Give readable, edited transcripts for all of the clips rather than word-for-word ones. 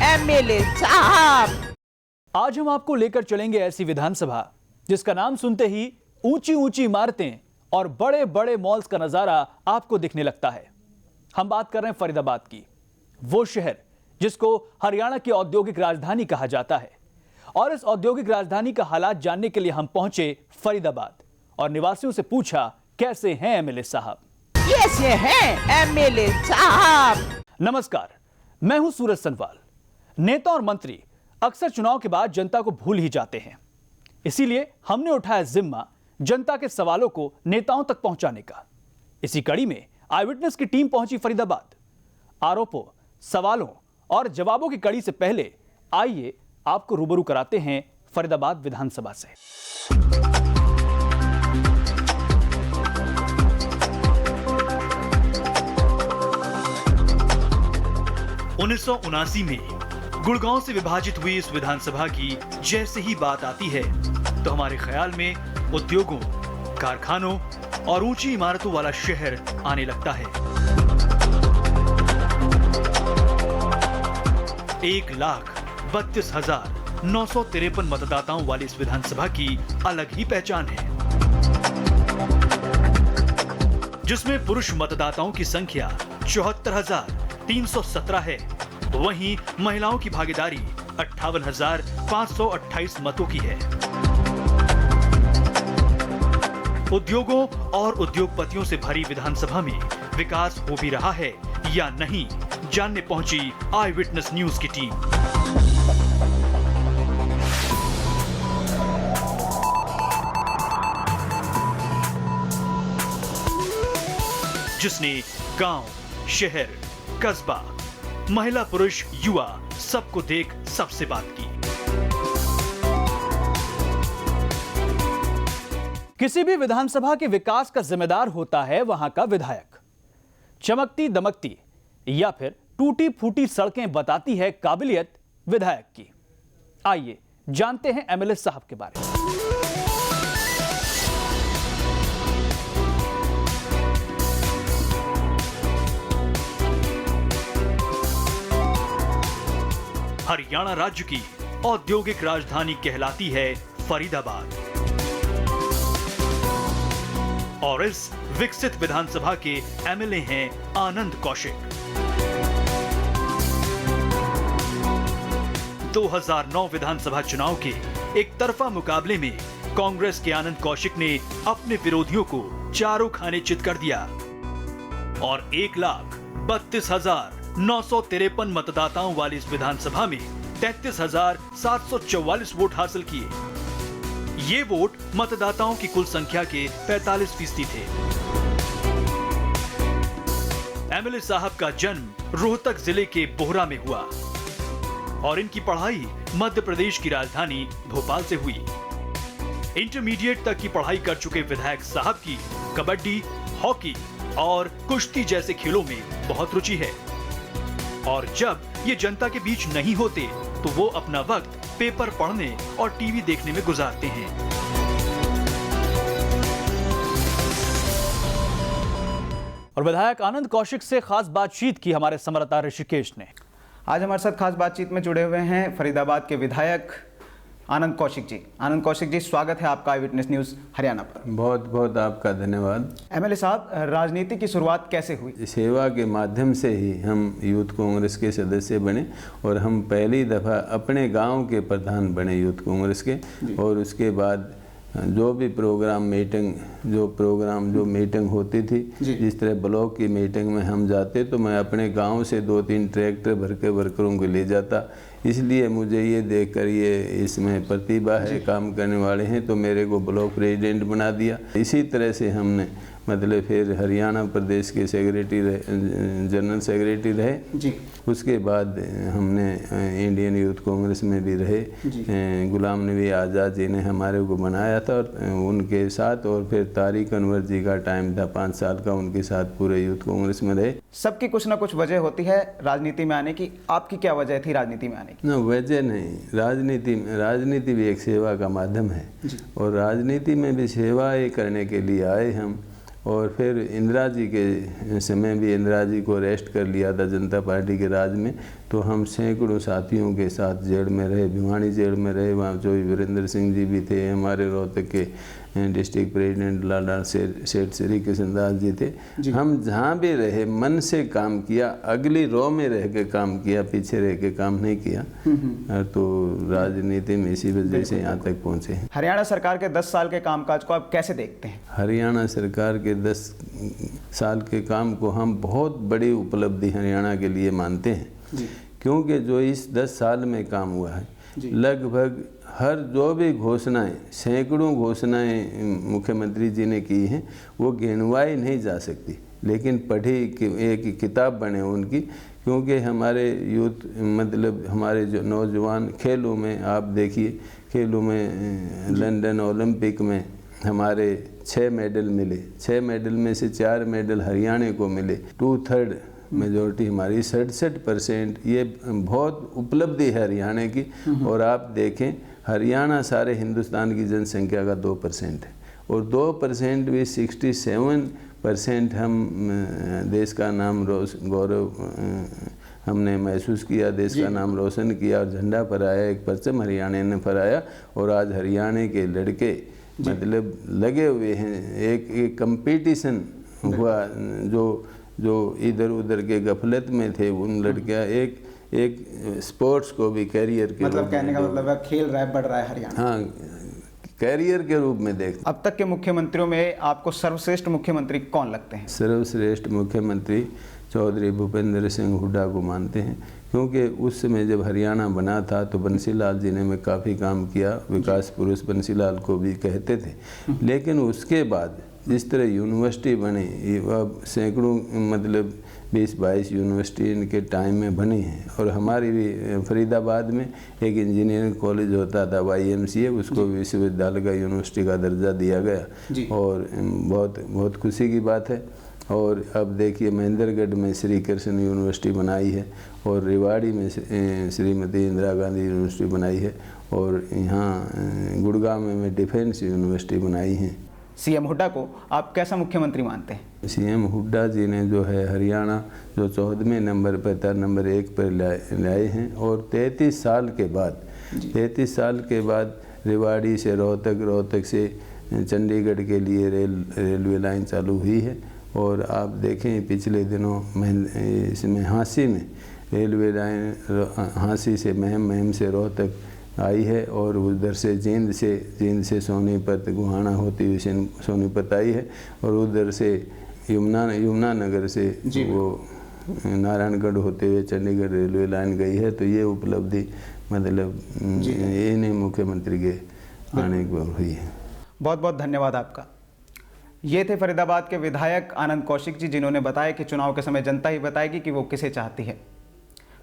MLA साहब। आज हम आपको लेकर चलेंगे ऐसी विधानसभा जिसका नाम सुनते ही ऊंची ऊंची इमारतें और बड़े बड़े मॉल्स का नजारा आपको दिखने लगता है। हम बात कर रहे हैं फरीदाबाद की, वो शहर जिसको हरियाणा की औद्योगिक राजधानी कहा जाता है। और इस औद्योगिक राजधानी का हालात जानने के लिए हम पहुंचे फरीदाबाद और निवासियों से पूछा कैसे हैं एमएलए साहब। कैसे हैं एमएलए साहब? नमस्कार, मैं हूं सूरज सनवाल। नेता और मंत्री अक्सर चुनाव के बाद जनता को भूल ही जाते हैं, इसीलिए हमने उठाया जिम्मा जनता के सवालों को नेताओं तक पहुंचाने का। इसी कड़ी में आई विटनेस की टीम पहुंची फरीदाबाद। आरोपों, सवालों और जवाबों की कड़ी से पहले आइए आपको रूबरू कराते हैं फरीदाबाद विधानसभा से। 1979 में गुड़गांव से विभाजित हुई इस विधानसभा की जैसे ही बात आती है तो हमारे ख्याल में उद्योगों, कारखानों और ऊंची इमारतों वाला शहर आने लगता है। 1,32,953 मतदाताओं वाली इस विधानसभा की अलग ही पहचान है, जिसमें पुरुष मतदाताओं की संख्या 74,317 है। वहीं महिलाओं की भागीदारी 58,528 मतों की है। उद्योगों और उद्योगपतियों से भरी विधानसभा में विकास हो भी रहा है या नहीं, जानने पहुंची आई विटनेस न्यूज की टीम। जिसने गांव, शहर, कस्बा, महिला, पुरुष, युवा सबको देख सबसे बात की। किसी भी विधानसभा के विकास का जिम्मेदार होता है वहां का विधायक। चमकती दमकती या फिर टूटी फूटी सड़कें बताती है काबिलियत विधायक की। आइए जानते हैं एमएलए साहब के बारे में। हरियाणा राज्य की औद्योगिक राजधानी कहलाती है फरीदाबाद और इस विकसित विधानसभा के एमएलए हैं आनंद कौशिक। 2009 विधानसभा चुनाव के एक तरफा मुकाबले में कांग्रेस के आनंद कौशिक ने अपने विरोधियों को चारों खाने चित कर दिया और 1,32,953 मतदाताओं वाली इस विधानसभा में 33,744 वोट हासिल किए। ये वोट मतदाताओं की कुल संख्या के 45% थे। एमएलए साहब का जन्म रोहतक जिले के बोहरा में हुआ और इनकी पढ़ाई मध्य प्रदेश की राजधानी भोपाल से हुई। इंटरमीडिएट तक की पढ़ाई कर चुके विधायक साहब की कबड्डी, हॉकी और कुश्ती जैसे खेलों में बहुत रुचि है और जब ये जनता के बीच नहीं होते तो वो अपना वक्त पेपर पढ़ने और टीवी देखने में गुजारते हैं। और विधायक आनंद कौशिक से खास बातचीत की हमारे संवाददाता ऋषिकेश ने। आज हमारे साथ खास बातचीत में जुड़े हुए हैं फरीदाबाद के विधायक आनंद कौशिक जी। आनंद कौशिक जी, स्वागत है आपका आई विटनेस न्यूज़ हरियाणा पर। बहुत बहुत आपका धन्यवाद। एमएलए साहब, राजनीति की शुरुआत कैसे हुई? सेवा के माध्यम से ही हम यूथ कांग्रेस के सदस्य बने और हम पहली दफ़ा अपने गांव के प्रधान बने यूथ कांग्रेस के। और उसके बाद जो भी प्रोग्राम मीटिंग होती थी, जिस तरह ब्लॉक की मीटिंग में हम जाते तो मैं अपने गांव से 2-3 ट्रैक्टर भर के वर्करों को ले जाता। इसलिए मुझे ये देखकर ये इसमें प्रतिभा है, काम करने वाले हैं, तो मेरे को ब्लॉक प्रेसिडेंट बना दिया। इसी तरह से हमने मतलब फिर हरियाणा प्रदेश के सेक्रेटरी रहे, जनरल सेक्रेटरी रहे जी। उसके बाद हमने इंडियन यूथ कांग्रेस में भी रहे। गुलाम नबी आज़ाद जी ने हमारे को बनाया था और उनके साथ, और फिर तारिक अनवर जी का टाइम था 5 साल का, उनके साथ पूरे यूथ कांग्रेस में रहे। सबकी कुछ ना कुछ वजह होती है राजनीति में आने की। आपकी क्या वजह थी राजनीति में आने की? ना, वजह नहीं, राजनीति भी एक सेवा का माध्यम है और राजनीति में भी सेवाएं करने के लिए आए हम। और फिर इंदिरा जी के समय भी इंदिरा जी को अरेस्ट कर लिया था जनता पार्टी के राज में, तो हम सैकड़ों साथियों के साथ जेल में रहे, भिवानी जेल में रहे। वहाँ जो वीरेंद्र सिंह जी भी थे, हमारे रोहतक के डिस्ट्रिक्ट प्रेसिडेंट लाला सेठ श्री कृष्णदास जी थे। हम जहाँ भी रहे मन से काम किया, अगली रो में रह के काम किया, पीछे रह के काम नहीं किया। तो राजनीति में इसी वजह से यहाँ तक पहुँचे हैं। हरियाणा सरकार के 10 साल के कामकाज को आप कैसे देखते हैं? हरियाणा सरकार के 10 साल के काम को हम बहुत बड़ी उपलब्धि हरियाणा के लिए मानते हैं, क्योंकि जो इस 10 साल में काम हुआ है, लगभग हर जो भी घोषणाएं, सैकड़ों घोषणाएं मुख्यमंत्री जी ने की हैं, वो गिनवाई नहीं जा सकती, लेकिन पढ़ी एक किताब बने उनकी। क्योंकि हमारे यूथ मतलब हमारे जो नौजवान खेलों में, आप देखिए खेलों में लंदन ओलंपिक में हमारे 6 मेडल मिले, 6 मेडल में से 4 मेडल हरियाणा को मिले, 2/3 मेजॉरिटी हमारी 67%। ये बहुत उपलब्धि है हरियाणा की। और आप देखें हरियाणा सारे हिंदुस्तान की जनसंख्या का 2% है, और 2% भी 67% हम देश का नाम गौरव हमने महसूस किया, देश का नाम रोशन किया और झंडा फहराया, एक परचम हरियाणा ने फहराया। और आज हरियाणा के लड़के मतलब लगे हुए हैं, एक कंपटीशन हुआ, जो इधर उधर के गफलत में थे उन लड़कियां एक स्पोर्ट्स को भी कैरियर के मतलब कहने का मतलब है खेल रहा है, बढ़ रहा है हरियाणा। हाँ, कैरियर के रूप में देख। अब तक के मुख्यमंत्रियों में आपको सर्वश्रेष्ठ मुख्यमंत्री कौन लगते हैं? सर्वश्रेष्ठ मुख्यमंत्री चौधरी भूपेंद्र सिंह हुड्डा को मानते हैं, क्योंकि उस समय जब हरियाणा बना था तो बंसीलाल जी ने में काफ़ी काम किया, विकास पुरुष बंसीलाल को भी कहते थे। लेकिन उसके बाद जिस तरह यूनिवर्सिटी बनी, अब सैकड़ों मतलब 20-22 यूनिवर्सिटी इनके टाइम में बनी है। और हमारी भी फरीदाबाद में एक इंजीनियरिंग कॉलेज होता था YMCA, उसको विश्वविद्यालय का यूनिवर्सिटी का दर्जा दिया गया, और बहुत खुशी की बात है। और अब देखिए महेंद्रगढ़ में श्री कृष्ण यूनिवर्सिटी बनाई है, और रेवाड़ी में श्रीमती इंदिरा गांधी यूनिवर्सिटी बनाई है, और यहाँ गुड़गांव में डिफेंस यूनिवर्सिटी बनाई है। सीएम हुड्डा को आप कैसा मुख्यमंत्री मानते हैं? सीएम हुड्डा जी ने जो है हरियाणा जो 14वें नंबर पर नंबर 1 पर लाए हैं, और 33 साल के बाद रेवाड़ी से रोहतक से चंडीगढ़ के लिए रेलवे लाइन चालू हुई है। और आप देखें पिछले दिनों इसमें हाँसी में रेलवे लाइन हाँसी से महम से रोहतक आई है, और उधर से जींद से सोनीपत गुहाना होती हुई सोनीपत आई है, और उधर से यमुना नगर से वो नारायणगढ़ होते हुए चंडीगढ़ रेलवे लाइन गई है। तो ये उपलब्धि मतलब ये नहीं मुख्यमंत्री के आने को हुई है। बहुत बहुत धन्यवाद आपका। ये थे फरीदाबाद के विधायक आनंद कौशिक जी, जिन्होंने बताया कि चुनाव के समय जनता ही बताएगी कि वो किसे चाहती है।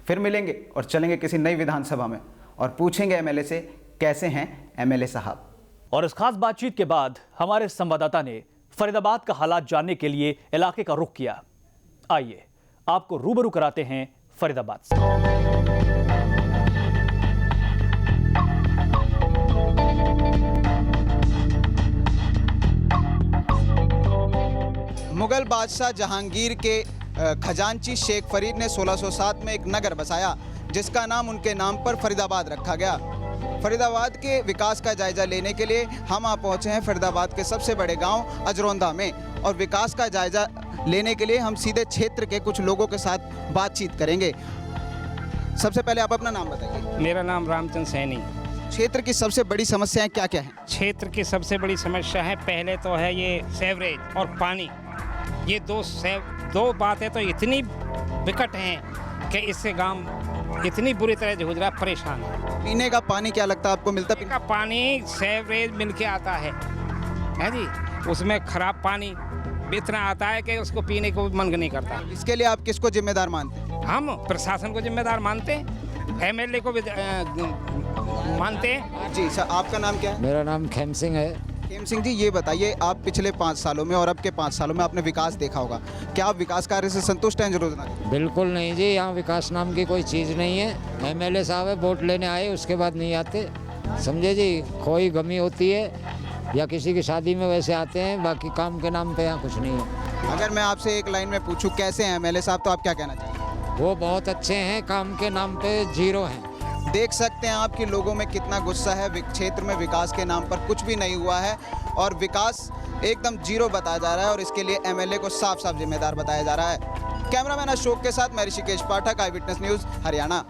फिर मिलेंगे और चलेंगे किसी नई विधानसभा में और पूछेंगे एमएलए से कैसे हैं एमएलए साहब। और इस खास बातचीत के बाद हमारे संवाददाता ने फरीदाबाद का हालात जानने के लिए इलाके का रुख किया। आइए आपको रूबरू कराते हैं फरीदाबाद से। मुगल बादशाह जहांगीर के खजांची शेख फरीद ने 1607 में एक नगर बसाया, जिसका नाम उनके नाम पर फरीदाबाद रखा गया। फरीदाबाद के विकास का जायजा लेने के लिए हम आप पहुंचे हैं फरीदाबाद के सबसे बड़े गांव अजरौंदा में, और विकास का जायजा लेने के लिए हम सीधे क्षेत्र के कुछ लोगों के साथ बातचीत करेंगे। सबसे पहले आप अपना नाम बताइए। मेरा नाम रामचंद्र सैनी। क्षेत्र की सबसे बड़ी समस्याएं क्या क्या हैं? क्षेत्र की सबसे बड़ी समस्या है, पहले तो है ये सीवरेज और पानी। ये दो बातें तो इतनी विकट हैं कि इससे गांव इतनी बुरी तरह जूझ रहा है, परेशान है। पीने का पानी क्या लगता है आपको मिलता? पीने का पानी सीवरेज मिल के आता है जी, उसमें खराब पानी इतना आता है कि उसको पीने को मन नहीं करता। इसके लिए आप किसको जिम्मेदार मानते हैं? हम प्रशासन को जिम्मेदार मानते हैं, एमएलए को भी मानते हैं। जी सर, आपका नाम क्या है? मेरा नाम खेम सिंह है। खेम सिंह जी, ये बताइए आप पिछले 5 सालों में और अब के 5 सालों में आपने विकास देखा होगा, क्या आप विकास कार्य से संतुष्ट हैं? रोजना बिल्कुल नहीं जी, यहाँ विकास नाम की कोई चीज़ नहीं है। एमएलए साहब है, वोट लेने आए उसके बाद नहीं आते, समझे जी। कोई गमी होती है या किसी की शादी में वैसे आते हैं, बाकी काम के नाम पे यहाँ कुछ नहीं है। अगर मैं आपसे एक लाइन में पूछूं कैसे हैं एमएलए साहब, तो आप क्या कहना चाहेंगे? वो बहुत अच्छे हैं, काम के नाम पे जीरो हैं। देख सकते हैं आप कि लोगों में कितना गुस्सा है। क्षेत्र में विकास के नाम पर कुछ भी नहीं हुआ है और विकास एकदम जीरो बताया जा रहा है और इसके लिए एमएलए को साफ साफ जिम्मेदार बताया जा रहा है। कैमरामैन अशोक के साथ मैं ऋषिकेश पाठक, आई विटनेस न्यूज़, हरियाणा।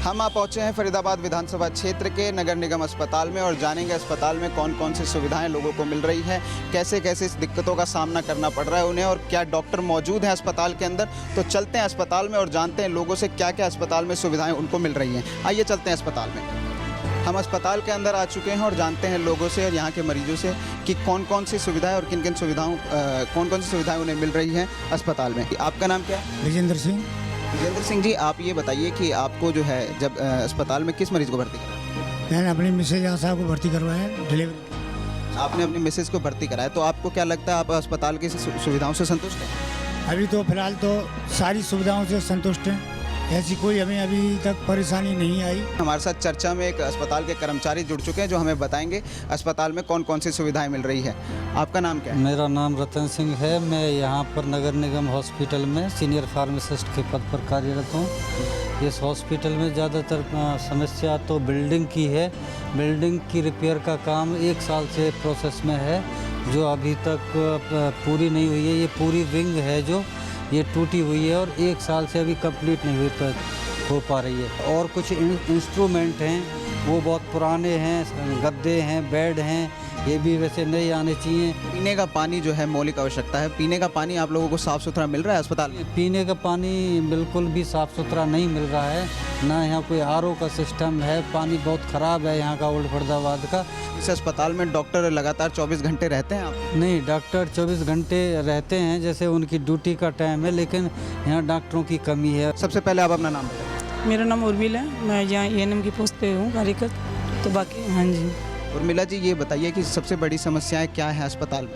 हम आप पहुंचे हैं फरीदाबाद विधानसभा क्षेत्र के नगर निगम अस्पताल में और जानेंगे अस्पताल में कौन कौन सी सुविधाएं लोगों को मिल रही है, कैसे कैसे इस दिक्कतों का सामना करना पड़ रहा है उन्हें और क्या डॉक्टर मौजूद हैं अस्पताल के अंदर। तो चलते हैं अस्पताल में और जानते हैं लोगों से क्या क्या अस्पताल में सुविधाएं उनको मिल रही हैं। आइए चलते हैं अस्पताल में। हम अस्पताल के अंदर आ चुके हैं और जानते हैं लोगों से और यहाँ के मरीजों से कि कौन कौन सी सुविधाएं और किन कौन सी सुविधाएं उन्हें मिल रही हैं अस्पताल में। आपका नाम क्या है? विजेंद्र सिंह। विजेंद्र सिंह जी, आप ये बताइए कि आपको जो है जब अस्पताल में किस मरीज को भर्ती कराया? मैंने अपनी मिसेज साहब को भर्ती करवाया है डिलीवरी। आपने अपनी मिसेज को भर्ती कराया, तो आपको क्या लगता है आप अस्पताल की सुविधाओं से संतुष्ट हैं? अभी तो फिलहाल तो सारी सुविधाओं से संतुष्ट हैं, ऐसी कोई हमें अभी तक परेशानी नहीं आई। हमारे साथ चर्चा में एक अस्पताल के कर्मचारी जुड़ चुके हैं जो हमें बताएंगे अस्पताल में कौन कौन सी सुविधाएं मिल रही है। आपका नाम क्या है? मेरा नाम रतन सिंह है। मैं यहाँ पर नगर निगम हॉस्पिटल में सीनियर फार्मासिस्ट के पद पर कार्यरत हूँ। इस हॉस्पिटल में ज़्यादातर समस्या तो बिल्डिंग की है। बिल्डिंग की रिपेयर का काम 1 साल से प्रोसेस में है, जो अभी तक पूरी नहीं हुई है। ये पूरी विंग है जो ये टूटी हुई है और 1 साल से अभी कंप्लीट नहीं हो पा रही है। और कुछ इंस्ट्रूमेंट हैं वो बहुत पुराने हैं, गद्दे हैं, बेड हैं, ये भी वैसे नए आने चाहिए। पीने का पानी जो है मौलिक आवश्यकता है, पीने का पानी आप लोगों को साफ़ सुथरा मिल रहा है अस्पताल में? पीने का पानी बिल्कुल भी साफ़ सुथरा नहीं मिल रहा है, ना यहाँ कोई आरओ का सिस्टम है। पानी बहुत ख़राब है यहाँ का ओल्ड फरीदाबाद का। इस अस्पताल में डॉक्टर लगातार 24 घंटे रहते हैं? आप नहीं, डॉक्टर 24 घंटे रहते हैं जैसे उनकी ड्यूटी का टाइम है, लेकिन यहाँ डॉक्टरों की कमी है। सबसे पहले आप अपना नाम बताइए। मेरा नाम उर्मिला है, मैं यहाँ एएनएम की पोस्ट पे हूँ कार्यरत। तो बाकी हाँ जी। उर्मिला जी, ये बताइए कि सबसे बड़ी समस्याएं क्या है अस्पताल में?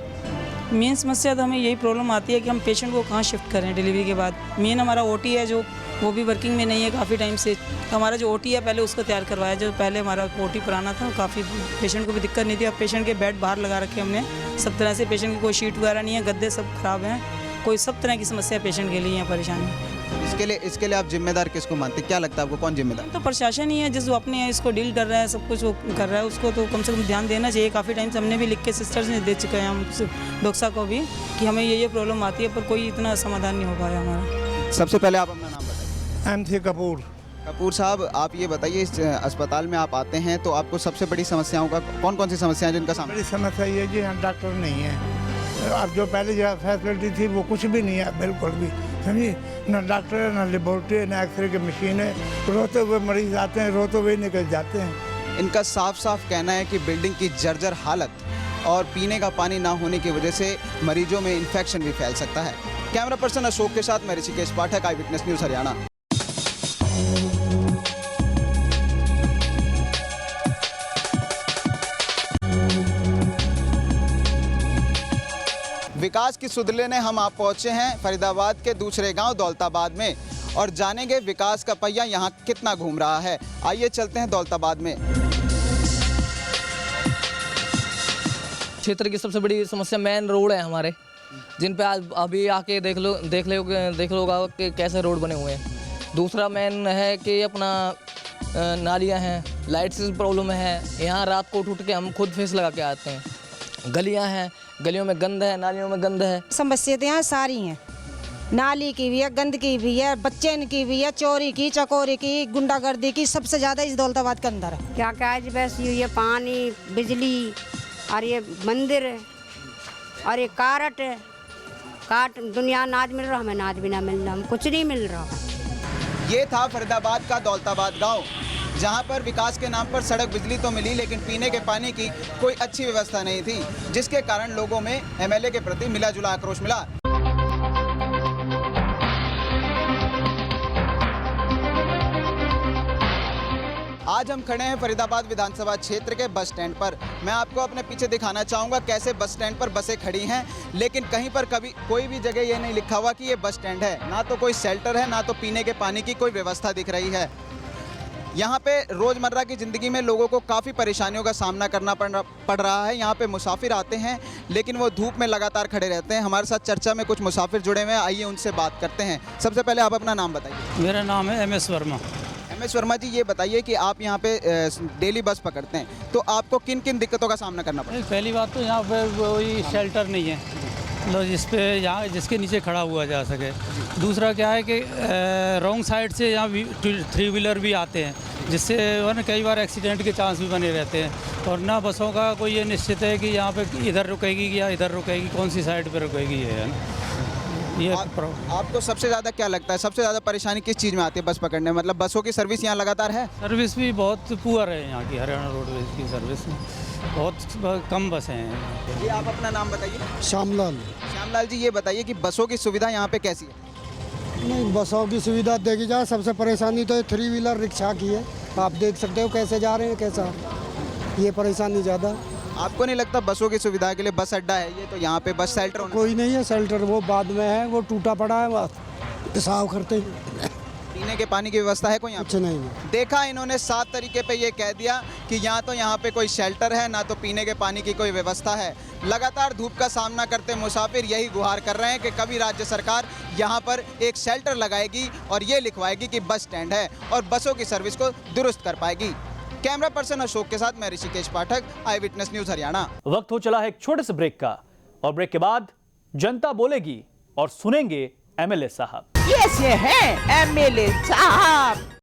मेन समस्या तो हमें यही प्रॉब्लम आती है कि हम पेशेंट को कहाँ शिफ्ट करें डिलीवरी के बाद। मेन हमारा ओटी है जो वो भी वर्किंग में नहीं है काफ़ी टाइम से। तो हमारा जो ओटी है पहले उसको तैयार करवाया, जो पहले हमारा ओटी पुराना था, काफ़ी पेशेंट को भी दिक्कत नहीं थी। अब पेशेंट के बेड बाहर लगा रखे हमने सब तरह से। पेशेंट की कोई शीट वगैरह नहीं है, गद्दे सब खराब हैं, कोई सब तरह की समस्या पेशेंट के लिए यहाँ परेशानी। इसके लिए आप जिम्मेदार किसको मानते हैं? क्या लगता है आपको कौन जिम्मेदार? तो प्रशासन ही है जिस अपने इसको डील कर रहा है, सब कुछ वो कर रहा है, उसको तो कम से कम ध्यान देना चाहिए। काफ़ी टाइम से हमने भी लिख के सिस्टर्स ने दे चुके हैं हम डॉक्टर साहब को भी कि हमें ये प्रॉब्लम आती है, पर कोई इतना समाधान नहीं हो पाया हमारा। सबसे पहले आप अपना नाम बताइए। MC कपूर। कपूर साहब, आप ये बताइए इस अस्पताल में आप आते हैं तो आपको सबसे बड़ी समस्याओं का कौन कौन सी समस्याएं जिनका सामना? बड़ी समस्या ये जी यहाँ डॉक्टर नहीं है। अब जो पहले जो फैसिलिटी थी वो कुछ भी नहीं है, बिल्कुल भी, समझिए। ना डॉक्टर है, ना लेबोरेटरी, ना एक्सरे की मशीन है। रोते हुए मरीज आते हैं, रोते हुए निकल जाते हैं। इनका साफ साफ कहना है कि बिल्डिंग की जर्जर हालत और पीने का पानी ना होने की वजह से मरीजों में इन्फेक्शन भी फैल सकता है। कैमरा पर्सन अशोक के साथ मैं ऋषिकेश पाठक, आई विटनेस न्यूज़, हरियाणा। विकास की सुध लेने हम आप पहुंचे हैं फरीदाबाद के दूसरे गांव दौलताबाद में और जानेंगे विकास का पहिया यहां कितना घूम रहा है। आइए चलते हैं दौलताबाद में। क्षेत्र की सबसे बड़ी समस्या मेन रोड है हमारे, जिन पे आज अभी आके देख लो कि कैसे रोड बने हुए हैं। दूसरा मेन है कि अपना नालियां हैं, लाइट से प्रॉब्लम है। यहाँ रात को उठ के हम खुद फेस लगा के आते हैं। गलियां हैं, गलियों में गंद है, नालियों में गंद है। समस्या तो यहाँ सारी हैं, नाली की भी है, गंद की भी है, बच्चे की भी है, चोरी की, चकोरी की, गुंडागर्दी की सबसे ज़्यादा इस दौलताबाद के अंदर है। क्या क्या है बस ये पानी, बिजली और ये मंदिर और ये काट दुनिया नाज मिल रहा, हमें नाज भी ना मिल रहा, हम कुछ नहीं मिल रहा। ये था फरीदाबाद का दौलताबाद गांव, जहां पर विकास के नाम पर सड़क, बिजली तो मिली लेकिन पीने के पानी की कोई अच्छी व्यवस्था नहीं थी, जिसके कारण लोगों में एमएलए के प्रति मिला जुला आक्रोश मिला। आज हम खड़े हैं फरीदाबाद विधानसभा क्षेत्र के बस स्टैंड पर। मैं आपको अपने पीछे दिखाना चाहूँगा कैसे बस स्टैंड पर बसें खड़ी हैं, लेकिन कहीं पर कभी कोई भी जगह ये नहीं लिखा हुआ कि ये बस स्टैंड है। ना तो कोई शेल्टर है, ना तो पीने के पानी की कोई व्यवस्था दिख रही है। यहाँ पे रोज़मर्रा की ज़िंदगी में लोगों को काफ़ी परेशानियों का सामना करना पड़ रहा है। यहाँ पे मुसाफिर आते हैं लेकिन वो धूप में लगातार खड़े रहते हैं। हमारे साथ चर्चा में कुछ मुसाफिर जुड़े हुए हैं, आइए उनसे बात करते हैं। सबसे पहले आप अपना नाम बताइए। मेरा नाम है MS वर्मा। MS वर्मा जी, ये बताइए कि आप यहाँ पे डेली बस पकड़ते हैं, तो आपको किन किन दिक्कतों का सामना करना पड़ता है? पहली बात तो यहाँ पे कोई शेल्टर नहीं है, मतलब जिस पे यहाँ जिसके नीचे खड़ा हुआ जा सके। दूसरा क्या है कि रॉन्ग साइड से यहाँ 3 व्हीलर भी आते हैं, जिससे वरना कई बार एक्सीडेंट के चांस भी बने रहते हैं। और ना बसों का कोई ये निश्चित है कि यहाँ पे इधर रुकेगी या इधर रुकेगी, कौन सी साइड पे रुकेगी है ना। ये आपको सबसे ज़्यादा क्या लगता है, सबसे ज़्यादा परेशानी किस चीज़ में आती है बस पकड़ने में? मतलब बसों की सर्विस यहाँ लगातार है? सर्विस भी बहुत पुअर है यहाँ की, हरियाणा रोडवेज की सर्विस बहुत कम बसें हैं। ये आप अपना नाम बताइए। श्यामलाल। श्यामलाल जी, ये बताइए कि बसों की सुविधा यहाँ पे कैसी है? नहीं, बसों की सुविधा देखी जाए, सबसे परेशानी तो 3 व्हीलर रिक्शा की है। आप देख सकते हो कैसे जा रहे हैं, कैसा ये परेशानी ज़्यादा। आपको नहीं लगता बसों की सुविधा के लिए बस अड्डा है ये, तो यहाँ पे बस शेल्टर कोई नहीं है शेल्टर, वो बाद में है, वो टूटा पड़ा है, पेशाब करते हैं। पीने के पानी की व्यवस्था है कोई यहाँ? कुछ नहीं है। देखा इन्होंने 7 तरीके पे ये कह दिया कि यहाँ पे कोई शेल्टर है, ना तो पीने के पानी की कोई व्यवस्था है। लगातार धूप का सामना करते मुसाफिर यही गुहार कर रहे हैं कि कभी राज्य सरकार यहाँ पर एक शेल्टर लगाएगी और ये लिखवाएगी कि बस स्टैंड है और बसों की सर्विस को दुरुस्त कर पाएगी। कैमरा पर्सन अशोक के साथ मैं ऋषिकेश पाठक, आई विटनेस न्यूज़ हरियाणा। वक्त हो चला है एक छोटे से ब्रेक का, और ब्रेक के बाद जनता बोलेगी और सुनेंगे MLA साहब। ये है MLA साहब।